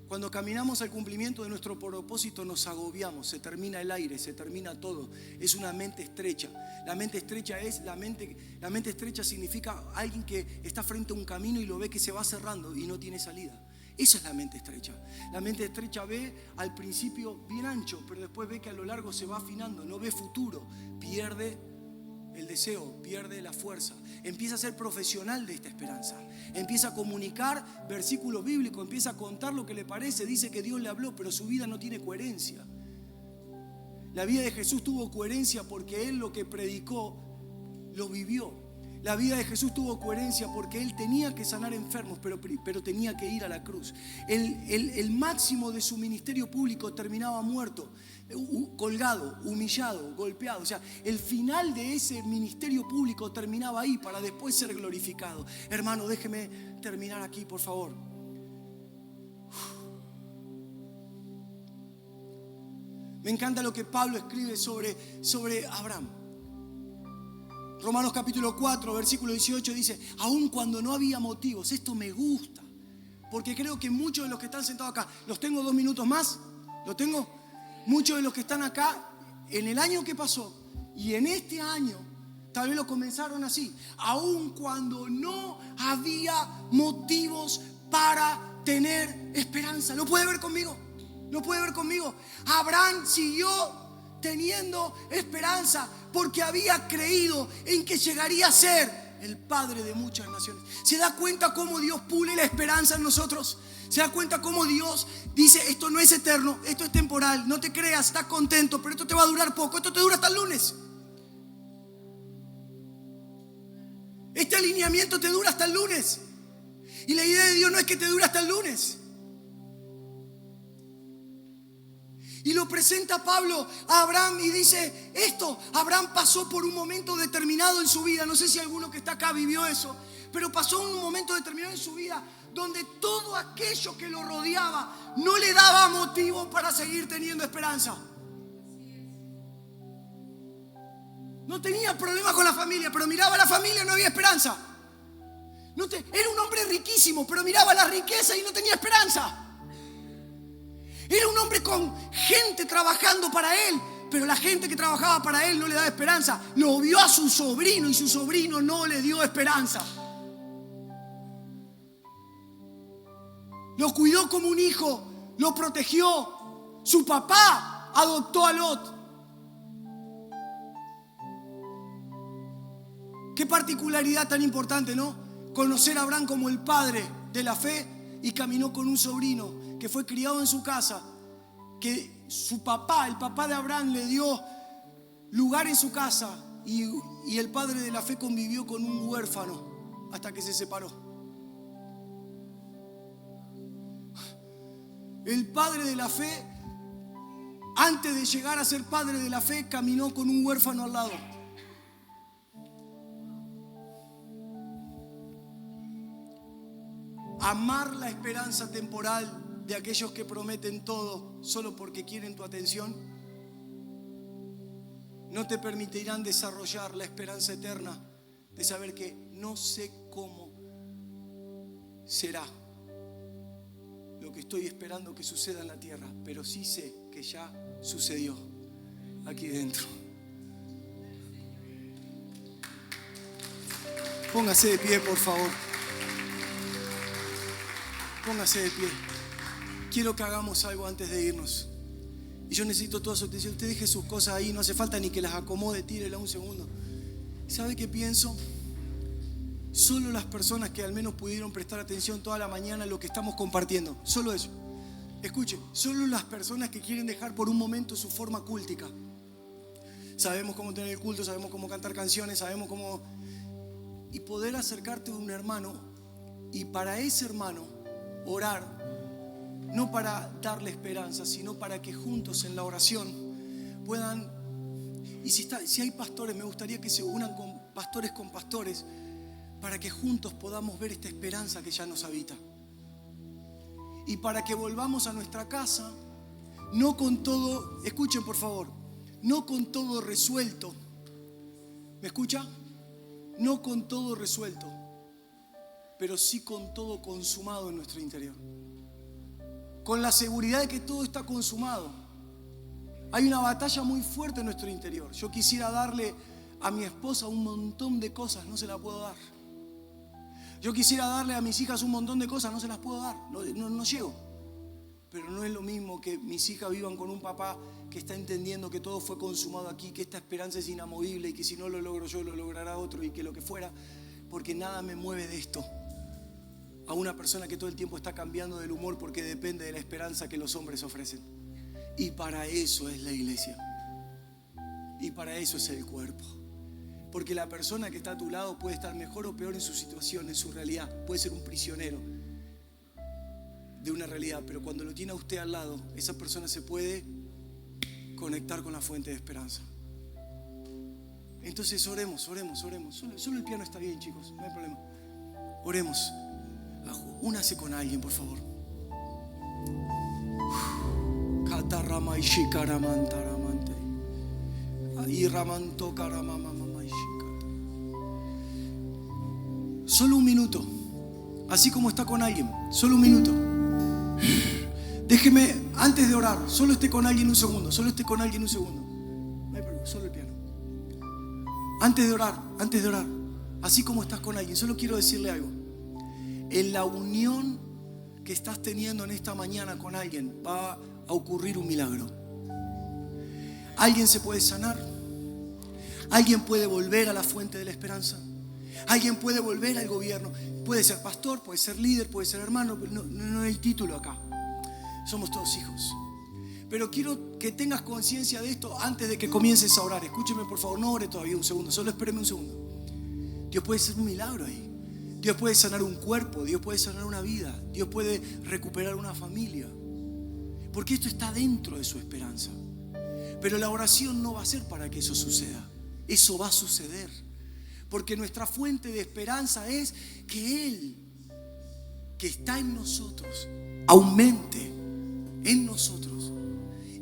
Cuando caminamos al cumplimiento de nuestro propósito nos agobiamos, se termina el aire, se termina todo. Es una mente estrecha. La mente estrecha significa alguien que está frente a un camino y lo ve que se va cerrando y no tiene salida. Esa es la mente estrecha. La mente estrecha ve al principio bien ancho, pero después ve que a lo largo se va afinando, no ve futuro, pierde el deseo, pierde la fuerza. Empieza a ser profesional de esta esperanza. Empieza a comunicar versículos bíblicos, empieza a contar lo que le parece, dice que Dios le habló, pero su vida no tiene coherencia. La vida de Jesús tuvo coherencia porque Él lo que predicó lo vivió. La vida de Jesús tuvo coherencia porque Él tenía que sanar enfermos, pero tenía que ir a la cruz. El máximo de su ministerio público terminaba muerto, colgado, humillado, golpeado. O sea, el final de ese ministerio público terminaba ahí para después ser glorificado. Hermano, déjeme terminar aquí, por favor. Me encanta lo que Pablo escribe sobre Abraham. Romanos capítulo 4, versículo 18 dice: aun cuando no había motivos. Esto me gusta, porque creo que muchos de los que están sentados acá, los tengo 2 minutos más, ¿lo tengo? Muchos de los que están acá, en el año que pasó y en este año, tal vez lo comenzaron así. Aun cuando no había motivos para tener esperanza. ¿Lo puede ver conmigo? ¿Lo puede ver conmigo? Abraham siguió teniendo esperanza porque había creído en que llegaría a ser el padre de muchas naciones. ¿Se da cuenta cómo Dios pule la esperanza en nosotros? ¿Se da cuenta cómo Dios dice: esto no es eterno, esto es temporal, no te creas, estás contento, pero esto te va a durar poco, esto te dura hasta el lunes? Este alineamiento te dura hasta el lunes. Y la idea de Dios no es que te dure hasta el lunes. Y lo presenta Pablo a Abraham y dice esto: Abraham pasó por un momento determinado en su vida. No sé si alguno que está acá vivió eso, pero pasó un momento determinado en su vida donde todo aquello que lo rodeaba no le daba motivo para seguir teniendo esperanza. No tenía problemas con la familia, pero miraba a la familia y no había esperanza. Era un hombre riquísimo, pero miraba la riqueza y no tenía esperanza. Era un hombre con gente trabajando para él, pero la gente que trabajaba para él no le daba esperanza. Lo vio a su sobrino y su sobrino no le dio esperanza. Lo cuidó como un hijo, lo protegió. Su papá adoptó a Lot. Qué particularidad tan importante, ¿no? Conocer a Abraham como el padre de la fe y caminó con un sobrino que fue criado en su casa, que su papá, el papá de Abraham, le dio lugar en su casa y el padre de la fe convivió con un huérfano hasta que se separó. El padre de la fe, antes de llegar a ser padre de la fe, caminó con un huérfano al lado. Amar la esperanza temporal de aquellos que prometen todo solo porque quieren tu atención no te permitirán desarrollar la esperanza eterna de saber que no sé cómo será lo que estoy esperando que suceda en la tierra, pero sí sé que ya sucedió aquí dentro. Póngase de pie, por favor. Póngase de pie. Quiero que hagamos algo antes de irnos. Y yo necesito toda su atención. Usted deje sus cosas ahí, no hace falta ni que las acomode, tírela un segundo. ¿Sabe qué pienso? Solo las personas que al menos pudieron prestar atención toda la mañana a lo que estamos compartiendo, solo eso. Escuche, solo las personas que quieren dejar por un momento su forma cúltica. Sabemos cómo tener el culto, sabemos cómo cantar canciones, sabemos cómo... Y poder acercarte a un hermano y para ese hermano orar, no para darle esperanza, sino para que juntos en la oración puedan... Y si hay pastores, me gustaría que se unan con pastores, para que juntos podamos ver esta esperanza que ya nos habita. Y para que volvamos a nuestra casa, no con todo, escuchen por favor, no con todo resuelto. ¿Me escucha? No con todo resuelto, pero sí con todo consumado en nuestro interior. Con la seguridad de que todo está consumado. Hay una batalla muy fuerte en nuestro interior. Yo quisiera darle a mi esposa un montón de cosas, no se la puedo dar. Yo quisiera darle a mis hijas un montón de cosas, no se las puedo dar, no llego. Pero no es lo mismo que mis hijas vivan con un papá que está entendiendo que todo fue consumado aquí, que esta esperanza es inamovible y que si no lo logro yo, lo logrará otro y que lo que fuera, porque nada me mueve de esto. A una persona que todo el tiempo está cambiando del humor porque depende de la esperanza que los hombres ofrecen. Y para eso es la iglesia. Y para eso es el cuerpo. Porque la persona que está a tu lado puede estar mejor o peor en su situación, en su realidad. Puede ser un prisionero de una realidad, pero cuando lo tiene a usted al lado, esa persona se puede conectar con la fuente de esperanza. Entonces oremos. Solo el piano está bien, chicos, no hay problema. Oremos. Únase con alguien, por favor. Solo un minuto, así como está con alguien, solo un minuto. Déjeme, antes de orar, solo esté con alguien un segundo, No hay problema, solo el piano. Antes de orar, así como estás con alguien, solo quiero decirle algo. En la unión que estás teniendo en esta mañana con alguien va a ocurrir un milagro. Alguien se puede sanar, alguien puede volver a la fuente de la esperanza, alguien puede volver al gobierno. Puede ser pastor, puede ser líder, puede ser hermano, no hay título acá. Somos todos hijos. Pero quiero que tengas conciencia de esto antes de que comiences a orar. Escúcheme por favor, no ore todavía un segundo, solo espéreme un segundo. Dios puede hacer un milagro ahí. Dios puede sanar un cuerpo, Dios puede sanar una vida, Dios puede recuperar una familia. Porque esto está dentro de su esperanza. Pero la oración no va a ser para que eso suceda. Eso va a suceder. Porque nuestra fuente de esperanza es que Él, que está en nosotros, aumente en nosotros.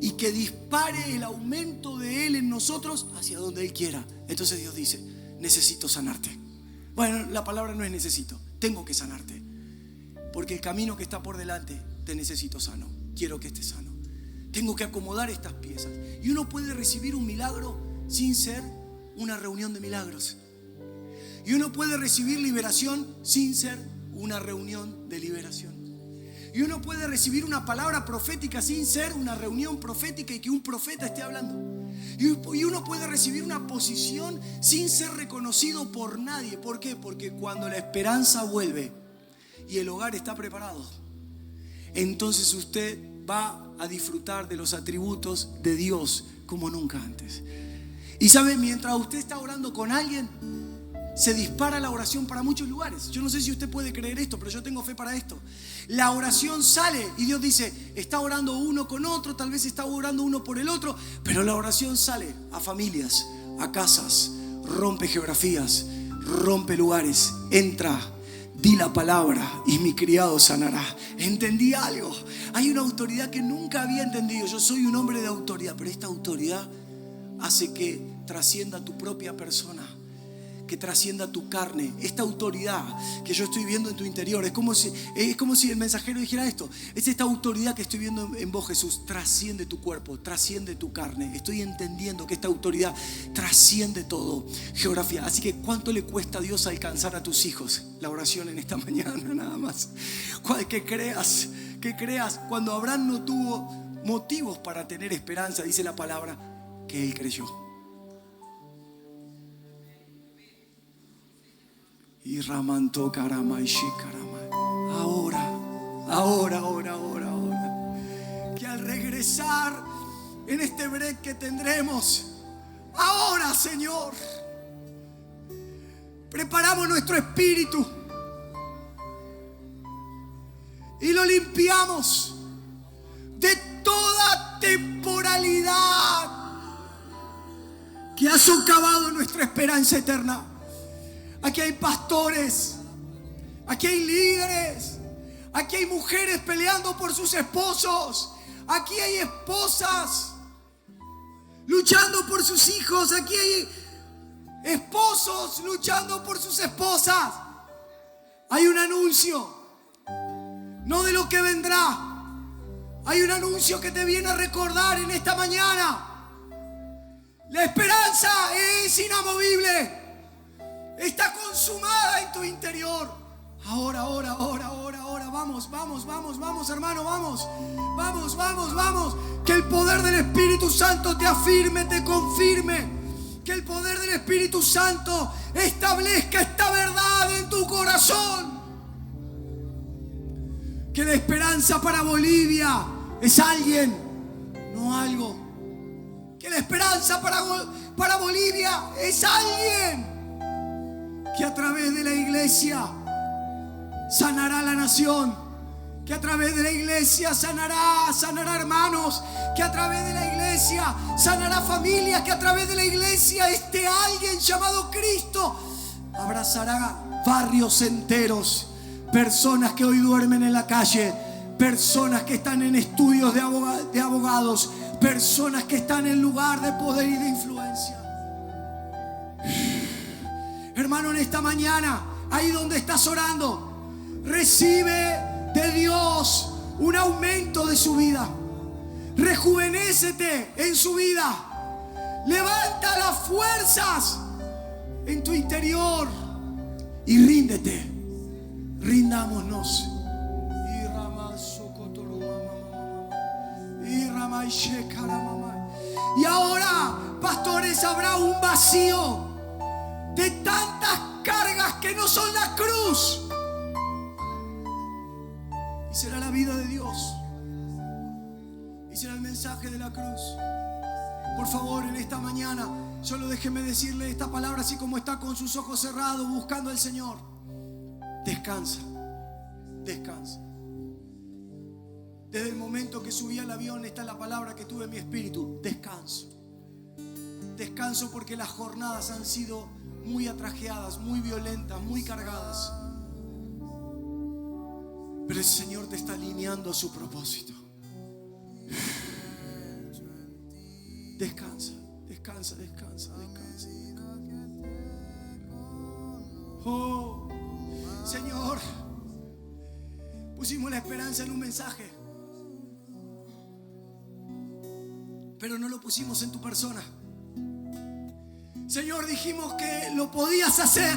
Y que dispare el aumento de Él en nosotros hacia donde Él quiera. Entonces Dios dice, necesito sanarte. Bueno, la palabra no es necesito, tengo que sanarte. Porque el camino que está por delante, te necesito sano. Quiero que estés sano. Tengo que acomodar estas piezas. Y uno puede recibir un milagro sin ser una reunión de milagros. Y uno puede recibir liberación sin ser una reunión de liberación. Y uno puede recibir una palabra profética sin ser una reunión profética y que un profeta esté hablando. Y uno puede recibir una posición sin ser reconocido por nadie. ¿Por qué? Porque cuando la esperanza vuelve y el hogar está preparado, entonces usted va a disfrutar de los atributos de Dios como nunca antes. Y sabe, mientras usted está orando con alguien, se dispara la oración para muchos lugares. Yo no sé si usted puede creer esto, pero yo tengo fe para esto. La oración sale y Dios dice, está orando uno con otro, tal vez está orando uno por el otro, pero la oración sale a familias, a casas, rompe geografías, rompe lugares, entra, di la palabra y mi criado sanará. Entendí algo. Hay una autoridad que nunca había entendido. Yo soy un hombre de autoridad, pero esta autoridad hace que trascienda tu propia persona, que trascienda tu carne. Esta autoridad que yo estoy viendo en tu interior, es como si el mensajero dijera esto: es esta autoridad que estoy viendo en vos, Jesús, trasciende tu cuerpo, trasciende tu carne. Estoy entendiendo que esta autoridad trasciende todo, geografía. Así que ¿cuánto le cuesta a Dios alcanzar a tus hijos? La oración en esta mañana nada más. Que creas cuando Abraham no tuvo motivos para tener esperanza, dice la palabra, que él creyó. Y Ramanto Karama y Shikarama. Ahora. que al regresar en este break que tendremos ahora, Señor, preparamos nuestro espíritu y lo limpiamos de toda temporalidad que ha socavado nuestra esperanza eterna. Aquí hay pastores, aquí hay líderes, aquí hay mujeres peleando por sus esposos, aquí hay esposas luchando por sus hijos, aquí hay esposos luchando por sus esposas. Hay un anuncio, no de lo que vendrá. Hay un anuncio que te viene a recordar en esta mañana. La esperanza es inamovible. Está consumada en tu interior. Ahora. Vamos, hermano, vamos. Que el poder del Espíritu Santo te afirme, te confirme. Que el poder del Espíritu Santo establezca esta verdad en tu corazón. Que la esperanza para Bolivia es alguien, no algo. Que la esperanza para Bolivia es alguien que a través de la iglesia sanará la nación, que a través de la iglesia sanará hermanos, que a través de la iglesia sanará familias, que a través de la iglesia este alguien llamado Cristo abrazará barrios enteros, personas que hoy duermen en la calle, personas que están en estudios de abogados, personas que están en lugar de poder y de influencia. Hermano, en esta mañana, ahí donde estás orando, recibe de Dios un aumento de su vida. Rejuvenécete en su vida. Levanta las fuerzas en tu interior y ríndete. Rindámonos. Y ahora, pastores, habrá un vacío de tantas cargas que no son la cruz. Y será la vida de Dios. Y será el mensaje de la cruz. Por favor, en esta mañana, solo déjeme decirle esta palabra así como está, con sus ojos cerrados, buscando al Señor. Descansa. Descansa. Desde el momento que subí al avión, esta es la palabra que tuve en mi espíritu. Descanso. Descanso porque las jornadas han sido muy atrajeadas, muy violentas, muy cargadas. Pero el Señor te está alineando a su propósito. Descansa, descansa, descansa, descansa. Oh, Señor, pusimos la esperanza en un mensaje, pero no lo pusimos en tu persona. Señor, dijimos que lo podías hacer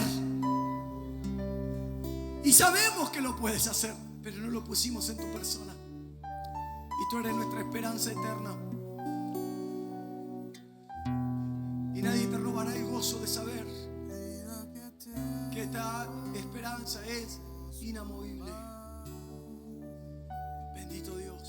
y sabemos que lo puedes hacer, pero no lo pusimos en tu persona. Y tú eres nuestra esperanza eterna. Y nadie te robará el gozo de saber que esta esperanza es inamovible. Bendito Dios.